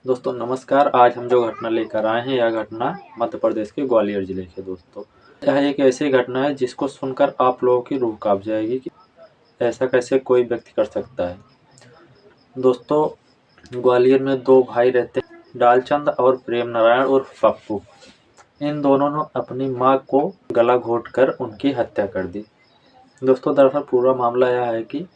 दोस्तों नमस्कार। आज हम जो घटना लेकर आए हैं, यह घटना मध्य प्रदेश के ग्वालियर जिले की दोस्तों। यह एक ऐसी घटना है जिसको सुनकर आप लोगों की रूह कांप जाएगी कि ऐसा कैसे कोई व्यक्ति कर सकता है। दोस्तों ग्वालियर में दो भाई रहते हैं, डालचंद और प्रेम नारायण उर्फ पप्पू। इन दोनों ने अपनी मां को गला घोंटकर उनकी हत्या कर दी। दोस्तों दरअसल पूरा मामला यह है कि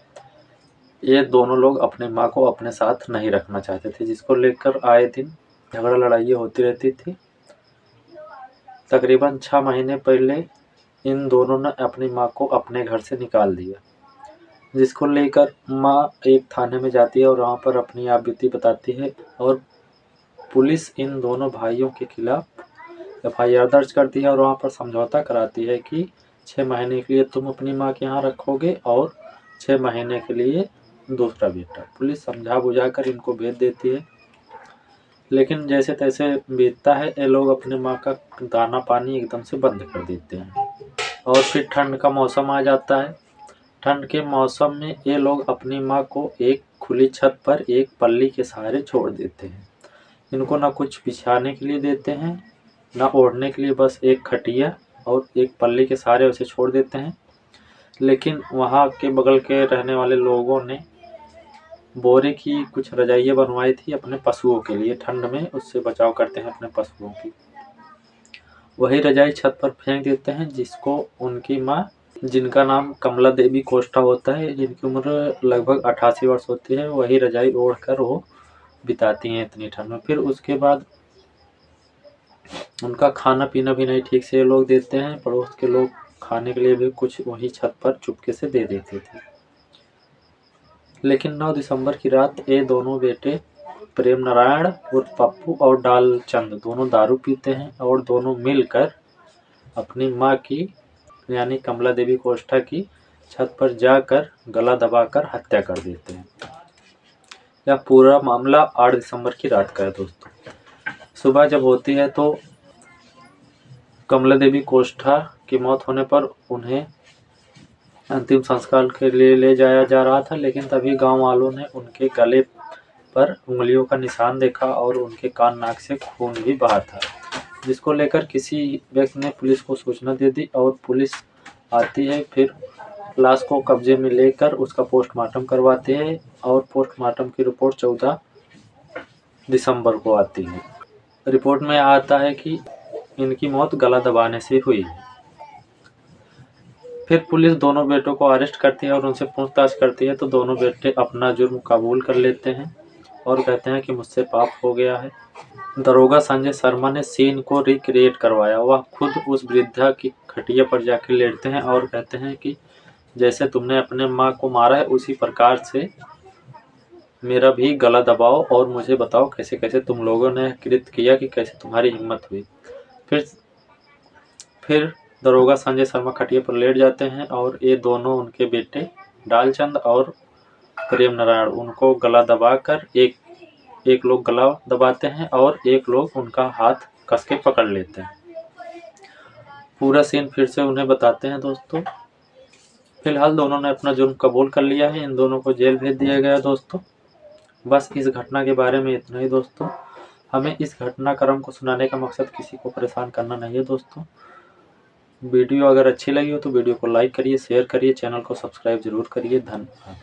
ये दोनों लोग अपनी मां को अपने साथ नहीं रखना चाहते थे, जिसको लेकर आए दिन झगड़ा लड़ाइयाँ होती रहती थी। तकरीबन 6 महीने पहले इन दोनों ने अपनी मां को अपने घर से निकाल दिया, जिसको लेकर मां एक थाने में जाती है और वहां पर अपनी आप बीती बताती है और पुलिस इन दोनों भाइयों के खिलाफ FIR दर्ज करती है और वहां पर समझौता कराती है कि 6 महीने के लिए तुम अपनी मां के यहाँ रखोगे और 6 महीने के लिए दूसरा बेटा। पुलिस समझा बुझा कर इनको भेज देती है, लेकिन जैसे तैसे बीतता है, ये लोग अपने माँ का दाना पानी एकदम से बंद कर देते हैं। और फिर ठंड का मौसम आ जाता है। ठंड के मौसम में ये लोग अपनी माँ को एक खुली छत पर एक पल्ली के सहारे छोड़ देते हैं। इनको ना कुछ बिछाने के लिए देते हैं, ना ओढ़ने के लिए, बस एक खटिया और एक पल्ली के सहारे उसे छोड़ देते हैं। लेकिन वहाँ के बगल के रहने वाले लोगों ने बोरे की कुछ रजाइयाँ बनवाई थी अपने पशुओं के लिए, ठंड में उससे बचाव करते हैं अपने पशुओं की। वही रजाई छत पर फेंक देते हैं, जिसको उनकी माँ, जिनका नाम कमला देवी कोष्ठा होता है, जिनकी उम्र लगभग 88 वर्ष होती है, वही रजाई ओढ़कर वो बिताती हैं इतनी ठंड में। फिर उसके बाद उनका खाना पीना भी नहीं ठीक से ये लोग देते हैं। पड़ोस के लोग खाने के लिए भी कुछ वही छत पर चुपके से दे देते थे। लेकिन 9 दिसंबर की रात ये दोनों बेटे प्रेम नारायण उर्फ पप्पू और डालचंद दोनों दारू पीते हैं और दोनों मिलकर अपनी माँ की यानी कमला देवी कोष्ठा की छत पर जाकर गला दबाकर हत्या कर देते हैं। यह पूरा मामला 8 दिसंबर की रात का है दोस्तों। सुबह जब होती है तो कमला देवी कोष्ठा की मौत होने पर उन्हें अंतिम संस्कार के लिए ले जाया जा रहा था, लेकिन तभी गांव वालों ने उनके गले पर उंगलियों का निशान देखा और उनके कान नाक से खून भी बहा था, जिसको लेकर किसी व्यक्ति ने पुलिस को सूचना दे दी और पुलिस आती है। फिर लाश को कब्जे में लेकर उसका पोस्टमार्टम करवाते हैं और पोस्टमार्टम की रिपोर्ट 14 दिसंबर को आती है। रिपोर्ट में आता है कि इनकी मौत गला दबाने से हुई है। फिर पुलिस दोनों बेटों को अरेस्ट करती है और उनसे पूछताछ करती है, तो दोनों बेटे अपना जुर्म कबूल कर लेते हैं और कहते हैं कि मुझसे पाप हो गया है। दरोगा संजय शर्मा ने सीन को रिक्रिएट करवाया। वह खुद उस वृद्धा की खटिया पर जाकर लेटते हैं और कहते हैं कि जैसे तुमने अपने माँ को मारा है, उसी प्रकार से मेरा भी गला दबाओ और मुझे बताओ कैसे कैसे तुम लोगों ने कृत्य किया, कि कैसे तुम्हारी हिम्मत हुई। फिर दरोगा संजय शर्मा खटिया पर लेट जाते हैं और ये दोनों उनके बेटे डालचंद और प्रेम नारायण उनको गला दबाकर एक लोग गला दबाते हैं और एक लोग उनका हाथ कस के पकड़ लेते हैं। पूरा सीन फिर से उन्हें बताते हैं दोस्तों। फिलहाल दोनों ने अपना जुर्म कबूल कर लिया है। इन दोनों को जेल भेज दिया गया दोस्तों। बस इस घटना के बारे में इतना ही दोस्तों। हमें इस घटनाक्रम को सुनाने का मकसद किसी को परेशान करना नहीं है दोस्तों। वीडियो अगर अच्छी लगी हो तो वीडियो को लाइक करिए, शेयर करिए, चैनल को सब्सक्राइब जरूर करिए। धन्यवाद।